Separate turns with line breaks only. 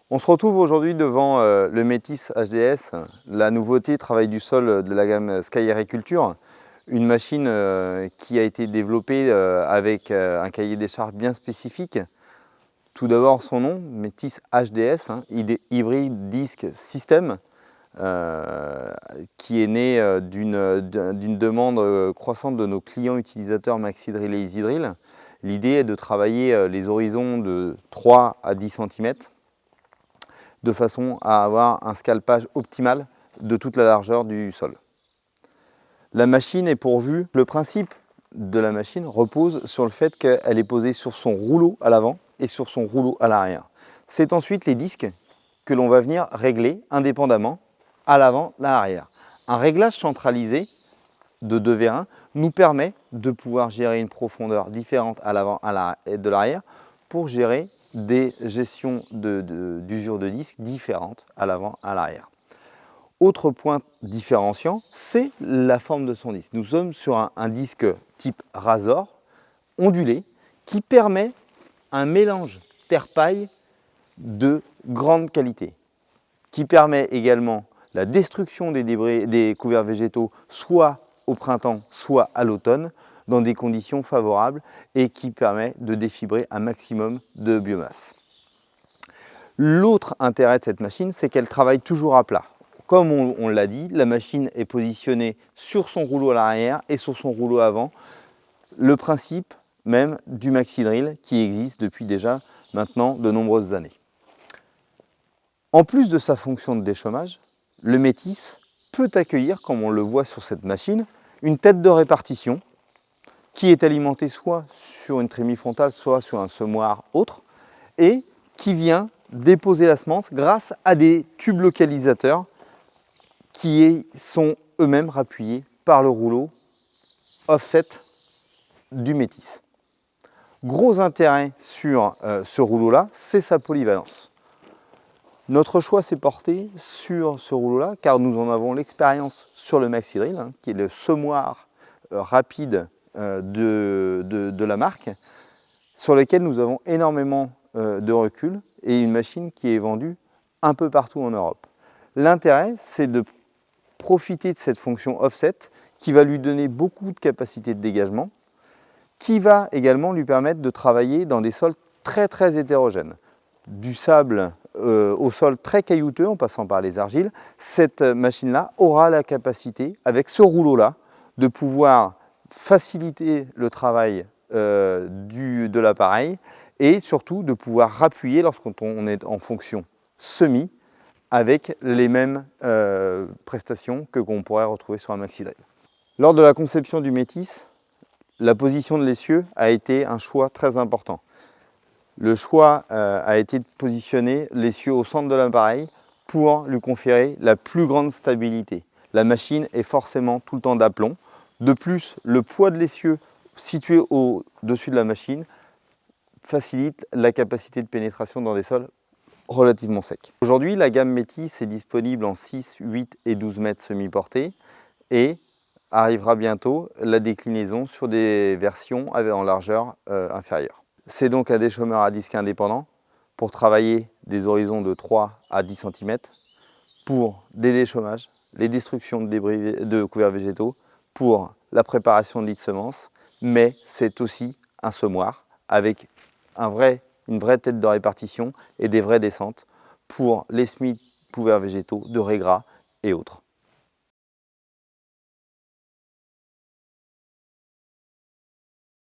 On se retrouve aujourd'hui devant le Métis HDS, la nouveauté travail du sol de la gamme Sky Agriculture, une machine qui a été développée avec un cahier des charges bien spécifique. Tout d'abord son nom, Métis HDS, Hybrid Disk System, qui est né d'une demande croissante de nos clients utilisateurs MaxiDrill et EasyDrill. L'idée est de travailler les horizons de 3 à 10 cm de façon à avoir un scalpage optimal de toute la largeur du sol. La machine est pourvue, le principe de la machine repose sur le fait qu'elle est posée sur son rouleau à l'avant et sur son rouleau à l'arrière. C'est ensuite les disques que l'on va venir régler indépendamment à l'avant et à l'arrière. Un réglage centralisé de 2 vérins nous permet de pouvoir gérer une profondeur différente à l'avant et de l'arrière pour gérer des gestions d'usure de disque différentes à l'avant et à l'arrière. Autre point différenciant, c'est la forme de son disque. Nous sommes sur un disque type Razor, ondulé, qui permet un mélange terre-paille de grande qualité, qui permet également la destruction des débris, des couverts végétaux, soit au printemps, soit à l'automne, dans des conditions favorables et qui permet de défibrer un maximum de biomasse. L'autre intérêt de cette machine, c'est qu'elle travaille toujours à plat. Comme on l'a dit, la machine est positionnée sur son rouleau à l'arrière et sur son rouleau avant. Le principe même du MaxiDrill qui existe depuis déjà maintenant de nombreuses années. En plus de sa fonction de déchômage, le Métis peut accueillir, comme on le voit sur cette machine, une tête de répartition qui est alimentée soit sur une trémie frontale, soit sur un semoir autre, et qui vient déposer la semence grâce à des tubes localisateurs qui sont eux-mêmes rappuyés par le rouleau offset du Métis. Gros intérêt sur ce rouleau-là, c'est sa polyvalence. Notre choix s'est porté sur ce rouleau-là car nous en avons l'expérience sur le MaxiDrill, qui est le semoir rapide de la marque, sur lequel nous avons énormément de recul et une machine qui est vendue un peu partout en Europe. L'intérêt, c'est de profiter de cette fonction offset qui va lui donner beaucoup de capacité de dégagement, qui va également lui permettre de travailler dans des sols très hétérogènes. Du sable au sol très caillouteux en passant par les argiles, cette machine-là aura la capacité, avec ce rouleau-là, de pouvoir faciliter le travail de l'appareil et surtout de pouvoir appuyer lorsqu'on est en fonction semi avec les mêmes prestations que qu'on pourrait retrouver sur un MaxiDrill. Lors de la conception du Métis, la position de l'essieu a été un choix très important. Le choix a été de positionner l'essieu au centre de l'appareil pour lui conférer la plus grande stabilité. La machine est forcément tout le temps d'aplomb. De plus, le poids de l'essieu situé au-dessus de la machine facilite la capacité de pénétration dans des sols relativement secs. Aujourd'hui, la gamme Métis est disponible en 6, 8 et 12 mètres semi-portés et arrivera bientôt la déclinaison sur des versions en largeur inférieure. C'est donc un déchômeur à disque indépendant pour travailler des horizons de 3 à 10 cm pour des déchômages, les destructions de débris de couverts végétaux, pour la préparation de lits de semences, mais c'est aussi un semoir avec une vraie tête de répartition et des vraies descentes pour les semis couverts végétaux, de raies gras et autres.